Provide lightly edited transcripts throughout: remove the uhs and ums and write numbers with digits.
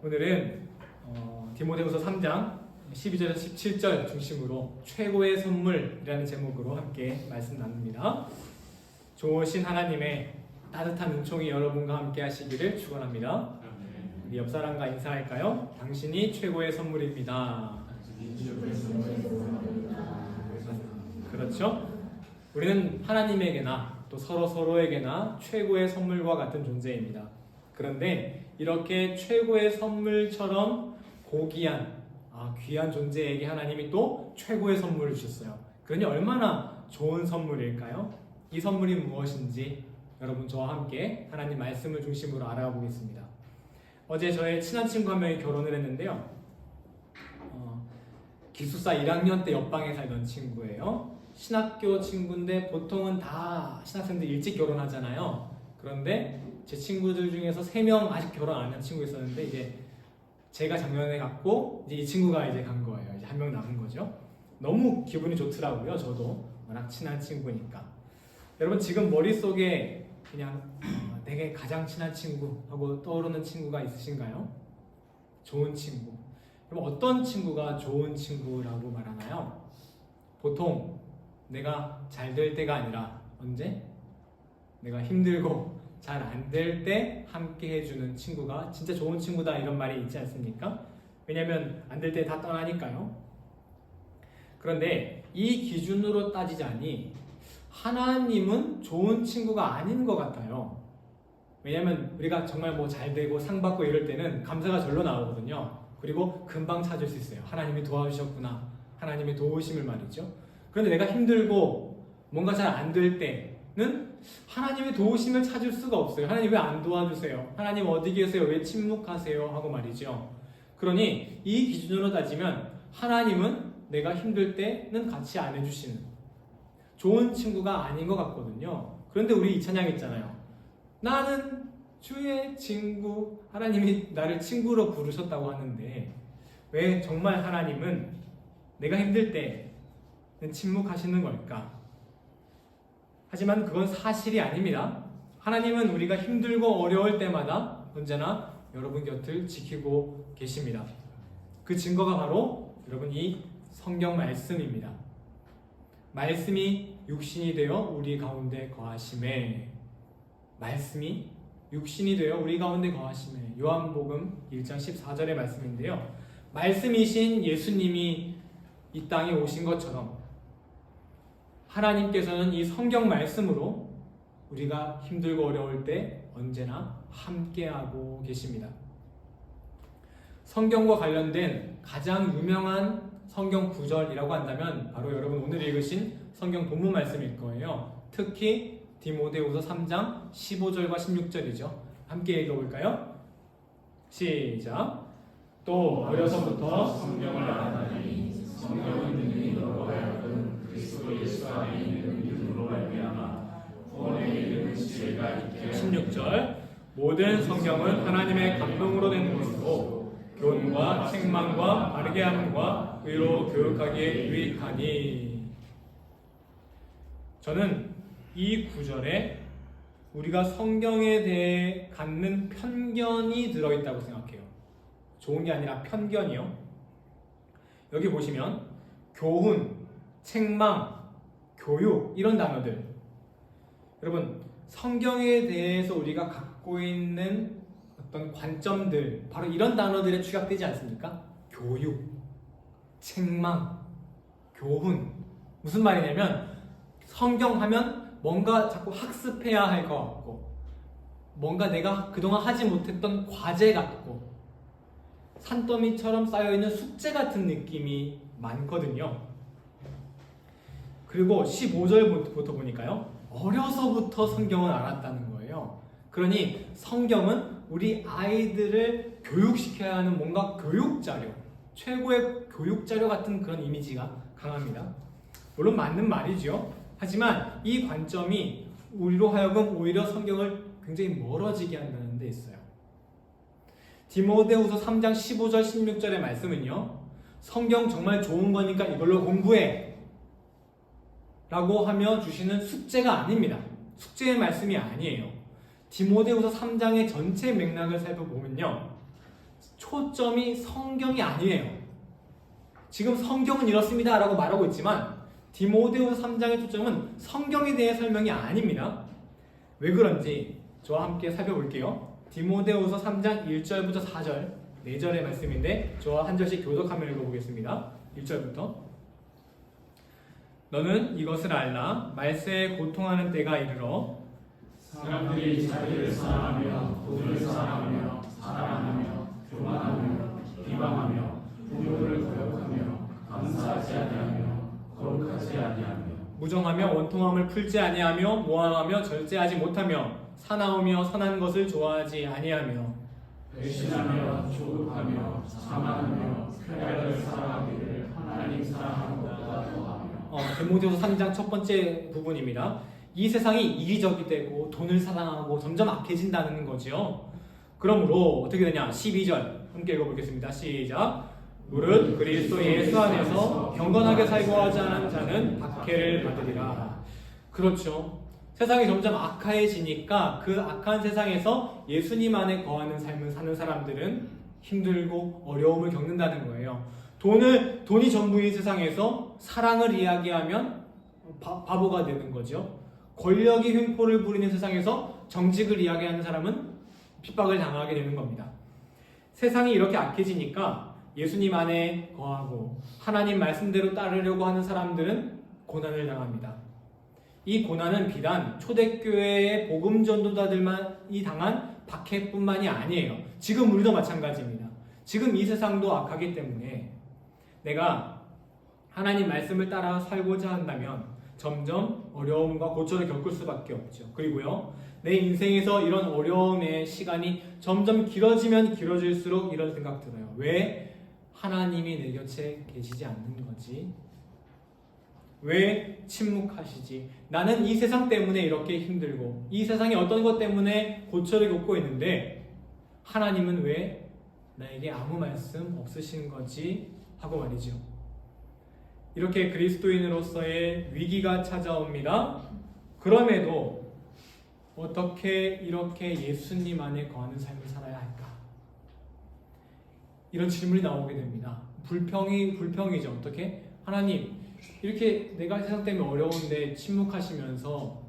오늘은 디모데후서 3장 12절에서 17절 중심으로 최고의 선물이라는 제목으로 함께 말씀 나눕니다. 좋으신 하나님의 따뜻한 은총이 여러분과 함께 하시기를 축원합니다. 우리 옆 사람과 인사할까요? 당신이 최고의 선물입니다. 그렇죠? 우리는 하나님에게나 또 서로에게나 최고의 선물과 같은 존재입니다. 그런데 이렇게 최고의 선물처럼 고귀한 귀한 존재에게 하나님이 또 최고의 선물을 주셨어요. 그러니 얼마나 좋은 선물일까요? 이 선물이 무엇인지 여러분 저와 함께 하나님 말씀을 중심으로 알아가 보겠습니다. 어제 저의 친한 친구 한 명이 결혼을 했는데요. 기숙사 1학년 때 옆방에 살던 친구예요. 신학교 친구인데 보통은 다 신학생들 일찍 결혼하잖아요. 그런데 제 친구들 중에서 3명 아직 결혼 안 한 친구 있었는데 이제 제가 작년에 갔고 이제 이 친구가 이제 간 거예요. 이제 한 명 남은 거죠. 너무 기분이 좋더라고요. 저도 워낙 친한 친구니까. 여러분 지금 머릿속에 그냥 내게 가장 친한 친구 하고 떠오르는 친구가 있으신가요? 좋은 친구. 그럼 어떤 친구가 좋은 친구라고 말하나요? 보통 내가 잘 될 때가 아니라 언제? 내가 힘들고 잘 안 될 때 함께 해주는 친구가 진짜 좋은 친구다 이런 말이 있지 않습니까? 왜냐면 안 될 때 다 떠나니까요. 그런데 이 기준으로 따지자니 하나님은 좋은 친구가 아닌 것 같아요. 왜냐면 우리가 정말 뭐 잘 되고 상 받고 이럴 때는 감사가 절로 나오거든요. 그리고 금방 찾을 수 있어요. 하나님이 도와주셨구나. 하나님의 도우심을 말이죠. 그런데 내가 힘들고 뭔가 잘 안 될 때는 하나님의 도우심을 찾을 수가 없어요. 하나님 왜 안 도와주세요? 하나님 어디 계세요? 왜 침묵하세요? 하고 말이죠. 그러니 이 기준으로 따지면 하나님은 내가 힘들 때는 같이 안 해주시는 좋은 친구가 아닌 것 같거든요. 그런데 우리 이 찬양 있잖아요. 나는 주의 친구. 하나님이 나를 친구로 부르셨다고 하는데 왜 정말 하나님은 내가 힘들 때는 침묵하시는 걸까? 하지만 그건 사실이 아닙니다. 하나님은 우리가 힘들고 어려울 때마다 언제나 여러분 곁을 지키고 계십니다. 그 증거가 바로 여러분 이 성경 말씀입니다. 말씀이 육신이 되어 우리 가운데 거하심에, 말씀이 육신이 되어 우리 가운데 거하심에, 요한복음 1장 14절의 말씀인데요. 말씀이신 예수님이 이 땅에 오신 것처럼 하나님께서는 이 성경 말씀으로 우리가 힘들고 어려울 때 언제나 함께하고 계십니다. 성경과 관련된 가장 유명한 성경 구절이라고 한다면 바로 여러분 오늘 읽으신 성경 본문 말씀일 거예요. 특히 디모데후서 3장 15절과 16절이죠. 함께 읽어볼까요? 시작! 또 어려서부터 성경을 알았나니 성경은 능히 너로 하여금 그리스도 예수 안에 있는 믿음으로 말미암아 구원에 이르는 지혜가 있게 16절 모든 성경은 하나님의 감동으로 된 것이고 교훈과 책망과 바르게 함과 의로 교육하기에 유익하니. 저는 이 구절에 우리가 성경에 대해 갖는 편견이 들어있다고 생각해요. 좋은 게 아니라 편견이요. 여기 보시면 교훈, 책망, 교육 이런 단어들, 여러분 성경에 대해서 우리가 갖고 있는 어떤 관점들 바로 이런 단어들에 축약되지 않습니까? 교육, 책망, 교훈. 무슨 말이냐면 성경하면 뭔가 자꾸 학습해야 할 것 같고 뭔가 내가 그동안 하지 못했던 과제 같고 산더미처럼 쌓여있는 숙제 같은 느낌이 많거든요. 그리고 15절부터 보니까요. 어려서부터 성경을 알았다는 거예요. 그러니 성경은 우리 아이들을 교육시켜야 하는 뭔가 교육자료, 최고의 교육자료 같은 그런 이미지가 강합니다. 물론 맞는 말이죠. 하지만 이 관점이 우리로 하여금 오히려 성경을 굉장히 멀어지게 한다는 데 있어요. 디모데후서 3장 15절 16절의 말씀은요. 성경 정말 좋은 거니까 이걸로 공부해 라고 하며 주시는 숙제가 아닙니다. 숙제의 말씀이 아니에요. 디모데후서 3장의 전체 맥락을 살펴보면요. 초점이 성경이 아니에요. 지금 성경은 이렇습니다 라고 말하고 있지만 디모데후서 3장의 초점은 성경에 대해 설명이 아닙니다. 왜 그런지 저와 함께 살펴볼게요. 디모데후서 3장 1절부터 4절 4절의 말씀인데 저와 한 절씩 교독하며 읽어보겠습니다. 1절부터 너는 이것을 알라. 말세에 고통하는 때가 이르러 사람들이 자기를 사랑하며 돈을 사랑하며 사랑하며 교만하며 비방하며 부모를 거역하며 감사하지 아니하며 거룩하지 아니하며 무정하며 원통함을 풀지 아니하며 모함하며 절제하지 못하며 사나우며 선한 것을 좋아하지 아니하며 배신하며 조급하며 자만하며 쾌락을 사랑하기를 하나님 사랑하는 것보다 더하며 디모데후서 3장 첫 번째 부분입니다. 이 세상이 이기적이 되고 돈을 사랑하고 점점 악해진다는 거죠. 그러므로 어떻게 되냐? 12절 함께 읽어보겠습니다. 시작. 무릇 그리스도 예수 안에서 경건하게 살고 하지 않은 자는 박해를 받으리라. 그렇죠. 세상이 점점 악해지니까 그 악한 세상에서 예수님 안에 거하는 삶을 사는 사람들은 힘들고 어려움을 겪는다는 거예요. 돈이 전부인 세상에서 사랑을 이야기하면 바보가 되는 거죠. 권력이 횡포를 부리는 세상에서 정직을 이야기하는 사람은 핍박을 당하게 되는 겁니다. 세상이 이렇게 악해지니까 예수님 안에 거하고 하나님 말씀대로 따르려고 하는 사람들은 고난을 당합니다. 이 고난은 비단 초대교회의 복음 전도자들만이 당한 박해뿐만이 아니에요. 지금 우리도 마찬가지입니다. 지금 이 세상도 악하기 때문에 내가 하나님 말씀을 따라 살고자 한다면 점점 어려움과 고초를 겪을 수밖에 없죠. 그리고요, 내 인생에서 이런 어려움의 시간이 점점 길어지면 길어질수록 이런 생각 들어요. 왜 하나님이 내 곁에 계시지 않는 거지? 왜 침묵하시지? 나는 이 세상 때문에 이렇게 힘들고 이 세상의 어떤 것 때문에 고초를 겪고 있는데 하나님은 왜 나에게 아무 말씀 없으신 거지? 하고 말이죠. 이렇게 그리스도인으로서의 위기가 찾아옵니다. 그럼에도 어떻게 이렇게 예수님 안에 거하는 삶을 살아야 할까? 이런 질문이 나오게 됩니다. 불평이죠. 어떻게? 하나님, 이렇게 내가 세상 때문에 어려운데 침묵하시면서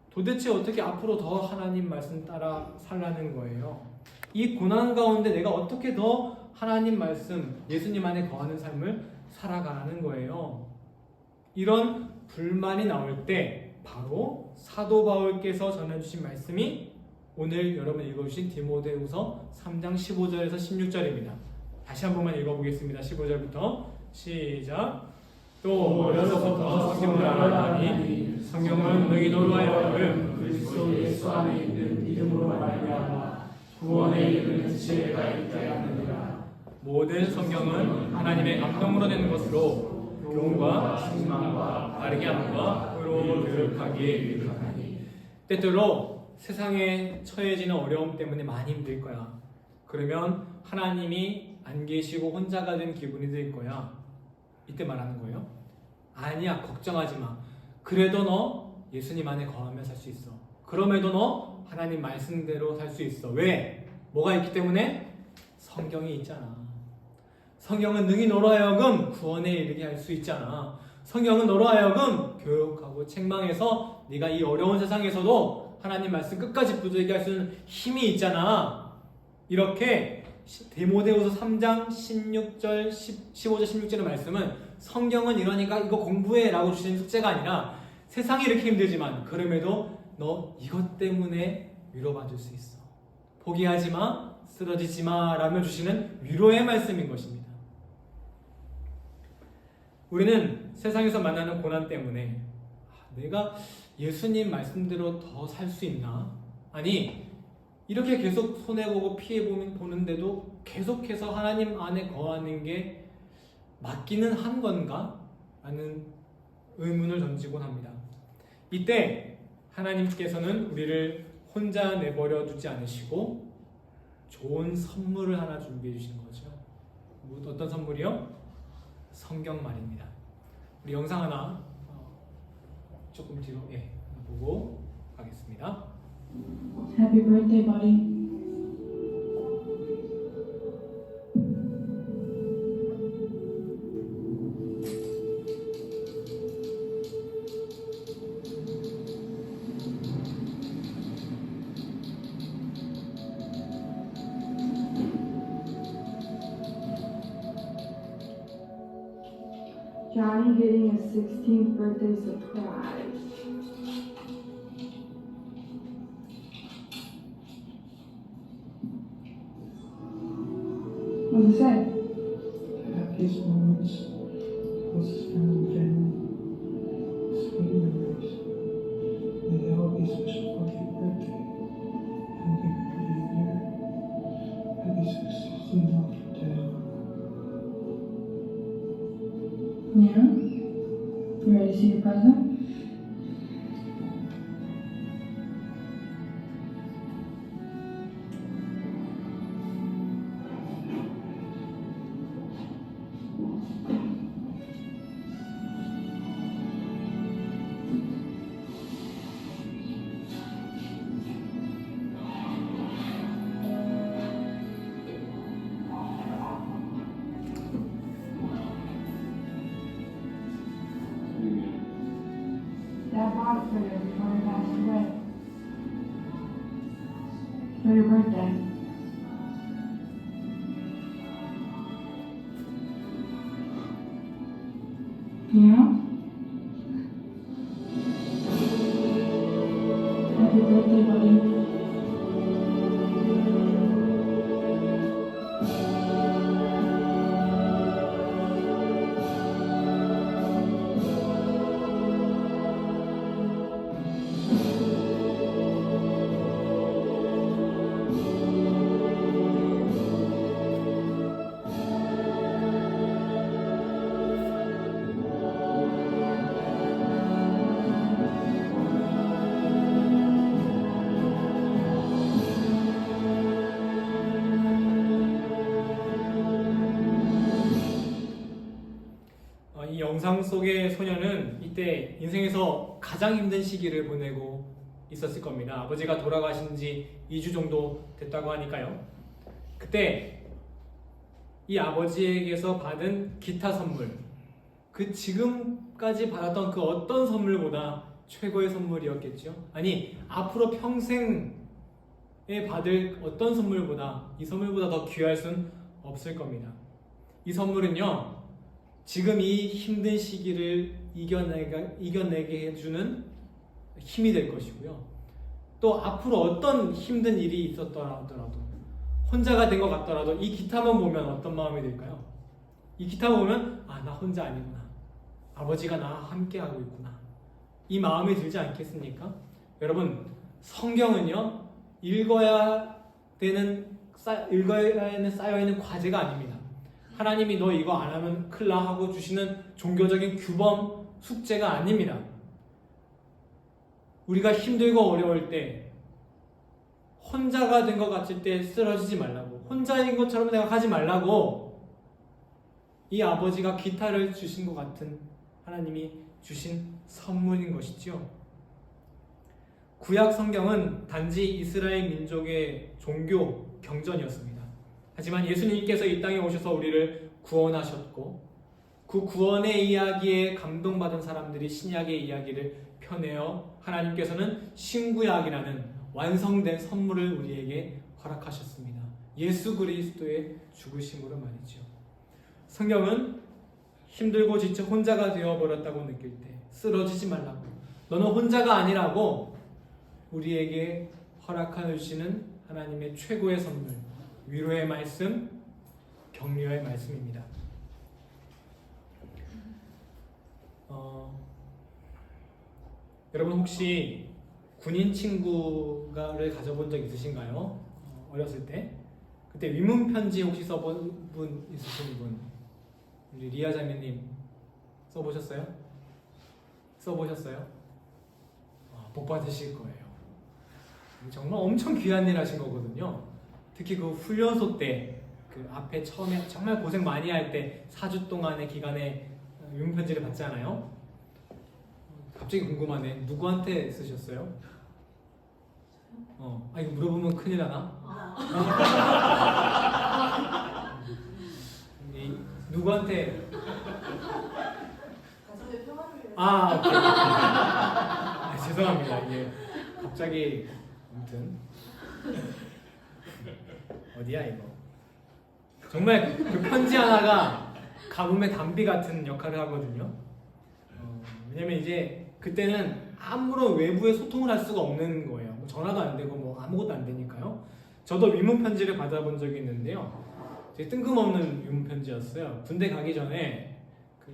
도대체 어떻게 앞으로 더 하나님 말씀 따라 살라는 거예요? 이 고난 가운데 내가 어떻게 더 하나님 말씀, 예수님 안에 거하는 삶을 살아가는 거예요. 이런 불만이 나올 때 바로 사도 바울께서 전해주신 말씀이 오늘 여러분 읽어주신 디모데후서 3장 15절에서 16절입니다. 다시 한 번만 읽어보겠습니다. 15절부터 시작. 또 어려서부터 성경을 알았나니 성경은 너희로 하여금 그리스도 예수 안에 있는 믿음으로 말미암아 구원에 이르는 지혜가 있게 하느니라. 모든 성경은 하나님의 감동으로 된 것으로 교훈과 책망과 바르게 함과 의로 교육하기에 유익하니. 때때로 세상에 처해지는 어려움 때문에 많이 힘들 거야. 그러면 하나님이 안 계시고 혼자가 된 기분이 들 거야. 이때 말하는 거예요. 아니야, 걱정하지 마. 그래도 너 예수님 안에 거하며 살 수 있어. 그럼에도 너 하나님 말씀대로 살 수 있어. 왜? 뭐가 있기 때문에? 성경이 있잖아. 성경은 능히 너로 하여금 구원에 이르게 할 수 있잖아. 성경은 너로 하여금 교육하고 책망해서 네가 이 어려운 세상에서도 하나님 말씀 끝까지 붙들게 할 수 있는 힘이 있잖아. 이렇게 디모데후서 3장 16절, 15절, 16절의 말씀은 성경은 이러니까 이거 공부해 라고 주시는 숙제가 아니라 세상이 이렇게 힘들지만 그럼에도 너 이것 때문에 위로받을 수 있어. 포기하지 마, 쓰러지지 마 라며 주시는 위로의 말씀인 것입니다. 우리는 세상에서 만나는 고난 때문에 내가 예수님 말씀대로 더 살 수 있나? 아니, 이렇게 계속 손해보고 피해보는데도 계속해서 하나님 안에 거하는 게 맞기는 한 건가? 라는 의문을 던지곤 합니다. 이때 하나님께서는 우리를 혼자 내버려 두지 않으시고 좋은 선물을 하나 준비해 주신 거죠. 어떤 선물이요? 성경 말입니다. 우리 영상 하나 조금 뒤로 보고 가겠습니다. Happy birthday, buddy. Johnny getting a 16th birthday surprise. What does it say? Happiest moments, closest friends and family, sweet memories. May they all be special for your birthday. And bigger for the year. Happy 16th birthday. Yeah? You ready to see your present? Dad bought it for you before he passed away. For your birthday. Yeah? Happy birthday, buddy. 이 영상 속의 소녀는 이때 인생에서 가장 힘든 시기를 보내고 있었을 겁니다. 아버지가 돌아가신 지 2주 정도 됐다고 하니까요. 그때 이 아버지에게서 받은 기타 선물, 그 지금까지 받았던 그 어떤 선물보다 최고의 선물이었겠죠. 아니, 앞으로 평생에 받을 어떤 선물보다, 이 선물보다 더 귀할 순 없을 겁니다. 이 선물은요, 지금 이 힘든 시기를 이겨내게 해주는 힘이 될 것이고요. 또 앞으로 어떤 힘든 일이 있었더라도, 혼자가 된 것 같더라도 이 기타만 보면 어떤 마음이 들까요? 이 기타만 보면 아, 나 혼자 아니구나. 아버지가 나와 함께하고 있구나. 이 마음이 들지 않겠습니까? 여러분, 성경은요, 읽어야 쌓여있는 과제가 아닙니다. 하나님이 너 이거 안 하면 큰일 나 하고 주시는 종교적인 규범, 숙제가 아닙니다. 우리가 힘들고 어려울 때, 혼자가 된 것 같을 때 쓰러지지 말라고, 혼자인 것처럼 생각하지 말라고, 이 아버지가 기타를 주신 것 같은 하나님이 주신 선물인 것이죠. 구약 성경은 단지 이스라엘 민족의 종교 경전이었습니다. 하지만 예수님께서 이 땅에 오셔서 우리를 구원하셨고, 그 구원의 이야기에 감동받은 사람들이 신약의 이야기를 펴내어 하나님께서는 신구약이라는 완성된 선물을 우리에게 허락하셨습니다. 예수 그리스도의 죽으심으로 말이죠. 성경은 힘들고 지쳐 혼자가 되어버렸다고 느낄 때 쓰러지지 말라고, 너는 혼자가 아니라고 우리에게 허락해 주시는 하나님의 최고의 선물, 위로의 말씀, 격려의 말씀입니다. 여러분 혹시 군인 친구를 가져본 적 있으신가요? 어렸을 때? 그때 위문 편지 혹시 써본 분 있으신 분? 우리 리아 자매님 써보셨어요? 써보셨어요? 복 받으실 거예요. 정말 엄청 귀한 일 하신 거거든요. 특히 그 훈련소 때 그 앞에 처음에 정말 고생 많이 할 때 4주 동안의 기간에 위문 편지를 받잖아요. 갑자기 궁금하네. 누구한테 쓰셨어요? 이거 물어보면 큰일 나나? 누구한테? 가정의 평화를 위해서. 오케이. 죄송합니다. 이게 갑자기 아무튼 어디야 이거? 정말 그 편지 하나가 가뭄의 단비 같은 역할을 하거든요. 왜냐면 이제 그때는 아무런 외부의 소통을 할 수가 없는 거예요. 뭐 전화도 안 되고 뭐 아무것도 안 되니까요. 저도 위문 편지를 받아본 적이 있는데요. 되게 뜬금없는 위문 편지였어요. 군대 가기 전에 그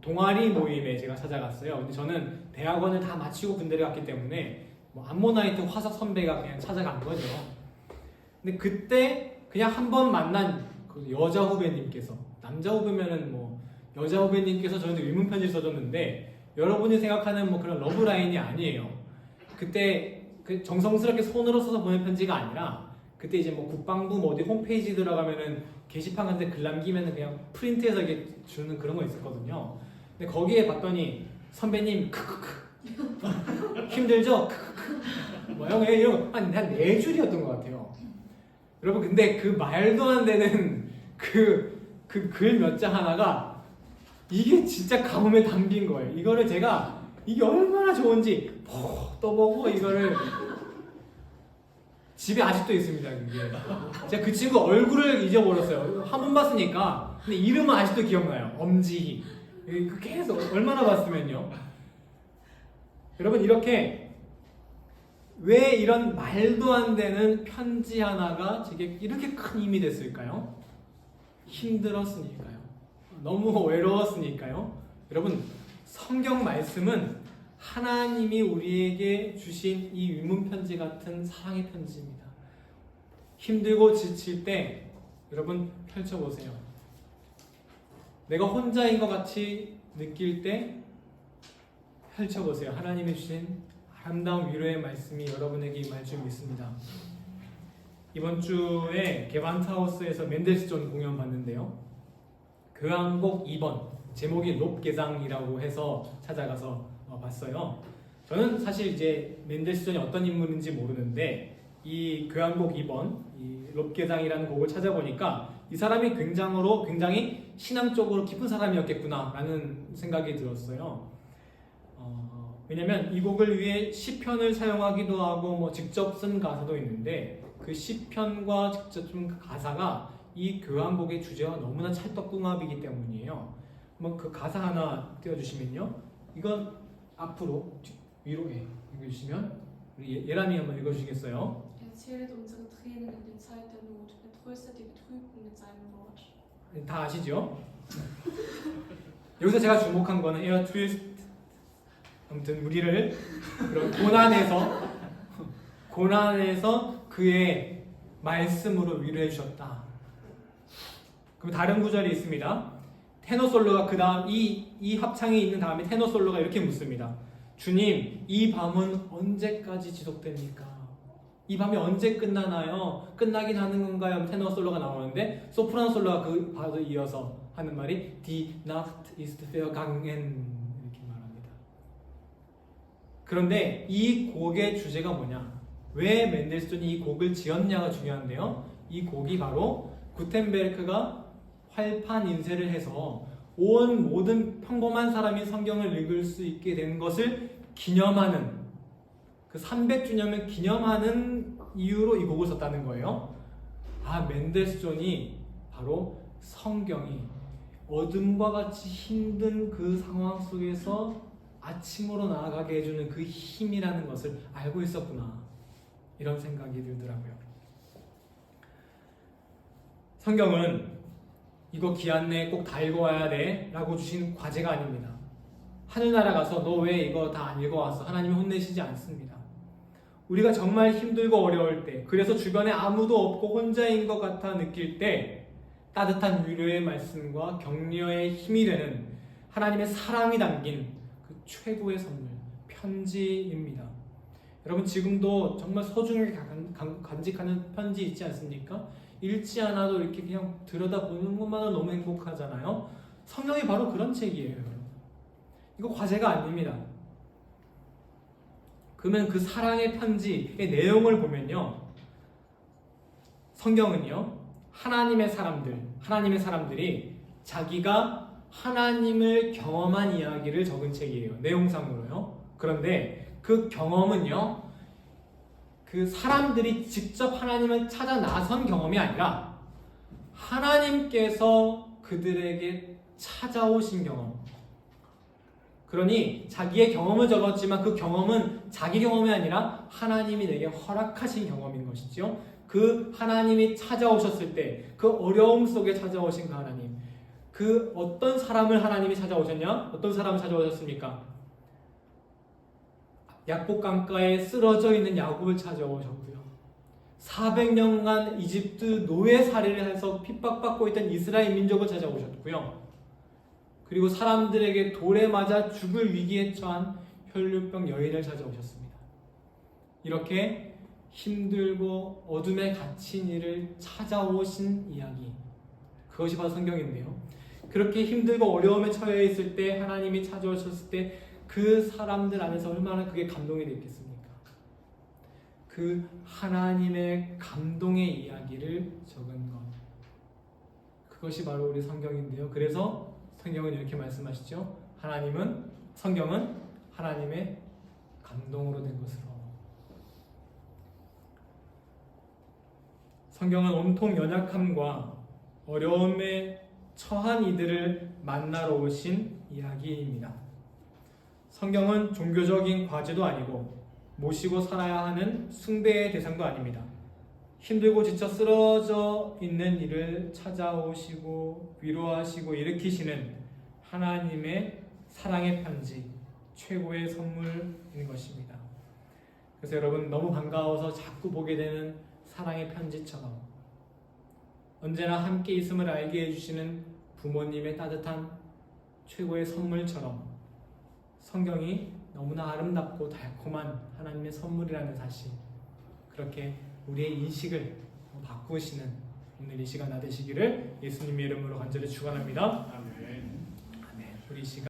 동아리 모임에 제가 찾아갔어요. 근데 저는 대학원을 다 마치고 군대를 갔기 때문에 뭐 암모나이트 화석 선배가 그냥 찾아간 거죠. 근데 그때 그냥 한 번 만난 그 여자 후배님께서, 남자 후배면은 뭐 여자 후배님께서 저한테 위문 편지를 써줬는데 여러분이 생각하는 뭐 그런 러브라인이 아니에요. 그때 그 정성스럽게 손으로 써서 보낸 편지가 아니라 그때 이제 뭐 국방부 뭐 어디 홈페이지 들어가면은 게시판 같은 데 글 남기면은 그냥 프린트해서 이렇게 주는 그런 거 있었거든요. 근데 거기에 봤더니 선배님 크크크 힘들죠? 크크크 뭐 이런 거 한 4줄이었던 것 같아요. 여러분 근데 그 말도 안 되는 그 글 몇 자 하나가 이게 진짜 가뭄의 단비인 거예요. 이거를 제가 이게 얼마나 좋은지 떠보고 이거를 집에 아직도 있습니다. 그게 제가 그 친구 얼굴을 잊어버렸어요. 한 번 봤으니까. 근데 이름은 아직도 기억나요. 엄지희. 그 계속 얼마나 봤으면요. 여러분 이렇게 왜 이런 말도 안 되는 편지 하나가 제게 이렇게 큰 힘이 됐을까요? 힘들었으니까요. 너무 외로웠으니까요. 여러분 성경 말씀은 하나님이 우리에게 주신 이 위문 편지 같은 사랑의 편지입니다. 힘들고 지칠 때 여러분 펼쳐보세요. 내가 혼자인 것 같이 느낄 때 펼쳐보세요. 하나님이 주신 아름다운 위로의 말씀이 여러분에게 임할 줄 믿습니다. 이번 주에 게반트하우스에서 맨델스존 공연 봤는데요. 교향곡 2번 제목이 롭게장이라고 해서 찾아가서 봤어요. 저는 사실 이제 맨델스존이 어떤 인물인지 모르는데 이 교향곡 2번 이 롭게장이라는 곡을 찾아보니까 이 사람이 굉장히 신앙적으로 깊은 사람이었겠구나라는 생각이 들었어요. 왜냐면 이 곡을 위해 시편을 사용하기도 하고 뭐 직접 쓴 가사도 있는데 그 시편과 직접 쓴 가사가 이 교향곡의 주제와 너무나 찰떡궁합이기 때문이에요. 한번 그 가사 하나 띄워주시면요. 이건 앞으로 위로 읽어주시면 우리 예람이 한번 읽어주시겠어요? Zählt unsere Tränen in der Zeit der Not, tröstet die Betrübten mit seinem Wort. 다 아시죠? 여기서 제가 주목한 거는 에어 트위스트 아무튼 우리를 그런 고난에서 그의 말씀으로 위로해 주셨다. 그럼 다른 구절이 있습니다. 테너솔로가 그 다음 이 합창이 있는 다음에 테너솔로가 이렇게 묻습니다. 주님, 이 밤은 언제까지 지속됩니까? 이 밤이 언제 끝나나요? 끝나긴 하는 건가요? 테너솔로가 나오는데 소프라노 솔로가 그 바로 이어서 하는 말이 Die Nacht ist vergangen 이렇게 말합니다. 그런데 이 곡의 주제가 뭐냐? 왜 맨델스존이 이 곡을 지었냐가 중요한데요. 이 곡이 바로 구텐베르크가 활판 인쇄를 해서 온 모든 평범한 사람이 성경을 읽을 수 있게 된 것을 기념하는 그 300주년을 기념하는 이유로 이 곡을 썼다는 거예요. 맨델스존이 바로 성경이 어둠과 같이 힘든 그 상황 속에서 아침으로 나아가게 해주는 그 힘이라는 것을 알고 있었구나. 이런 생각이 들더라고요. 성경은 이거 기한 내에 꼭 다 읽어와야 돼 라고 주신 과제가 아닙니다. 하늘나라 가서 너 왜 이거 다 안 읽어왔어? 하나님이 혼내시지 않습니다. 우리가 정말 힘들고 어려울 때, 그래서 주변에 아무도 없고 혼자인 것 같아 느낄 때 따뜻한 위로의 말씀과 격려의 힘이 되는 하나님의 사랑이 담긴 그 최고의 선물, 편지입니다. 여러분 지금도 정말 소중하게 간직하는 편지 있지 않습니까? 읽지 않아도 이렇게 그냥 들여다보는 것만으로 너무 행복하잖아요. 성경이 바로 그런 책이에요. 이거 과제가 아닙니다. 그러면 그 사랑의 편지의 내용을 보면요, 성경은요 하나님의 사람들이 자기가 하나님을 경험한 이야기를 적은 책이에요. 내용상으로요. 그런데 그 경험은요, 그 사람들이 직접 하나님을 찾아 나선 경험이 아니라 하나님께서 그들에게 찾아오신 경험. 그러니 자기의 경험을 적었지만 그 경험은 자기 경험이 아니라 하나님이 내게 허락하신 경험인 것이죠. 그 하나님이 찾아오셨을 때 그 어려움 속에 찾아오신 그 하나님, 그 어떤 사람을 하나님이 찾아오셨냐? 어떤 사람을 찾아오셨습니까? 약복 강가에 쓰러져 있는 야곱을 찾아오셨고요. 400년간 이집트 노예살이를 해서 핍박받고 있던 이스라엘 민족을 찾아오셨고요. 그리고 사람들에게 돌에 맞아 죽을 위기에 처한 혈류병 여인을 찾아오셨습니다. 이렇게 힘들고 어둠에 갇힌 이를 찾아오신 이야기, 그것이 바로 성경인데요. 그렇게 힘들고 어려움에 처해 있을 때 하나님이 찾아오셨을 때 그 사람들 안에서 얼마나 그게 감동이 됐겠습니까? 그 하나님의 감동의 이야기를 적은 것, 그것이 바로 우리 성경인데요. 그래서 성경은 이렇게 말씀하시죠. 성경은 하나님의 감동으로 된 것으로. 성경은 온통 연약함과 어려움에 처한 이들을 만나러 오신 이야기입니다. 성경은 종교적인 과제도 아니고 모시고 살아야 하는 숭배의 대상도 아닙니다. 힘들고 지쳐 쓰러져 있는 이를 찾아오시고 위로하시고 일으키시는 하나님의 사랑의 편지, 최고의 선물인 것입니다. 그래서 여러분, 너무 반가워서 자꾸 보게 되는 사랑의 편지처럼 언제나 함께 있음을 알게 해주시는 부모님의 따뜻한 최고의 선물처럼 성경이 너무나 아름답고 달콤한 하나님의 선물이라는 사실, 그렇게 우리의 인식을 바꾸시는 오늘 이 시간 되시기를 예수님의 이름으로 간절히 축원합니다. 아멘. 우리 이 시간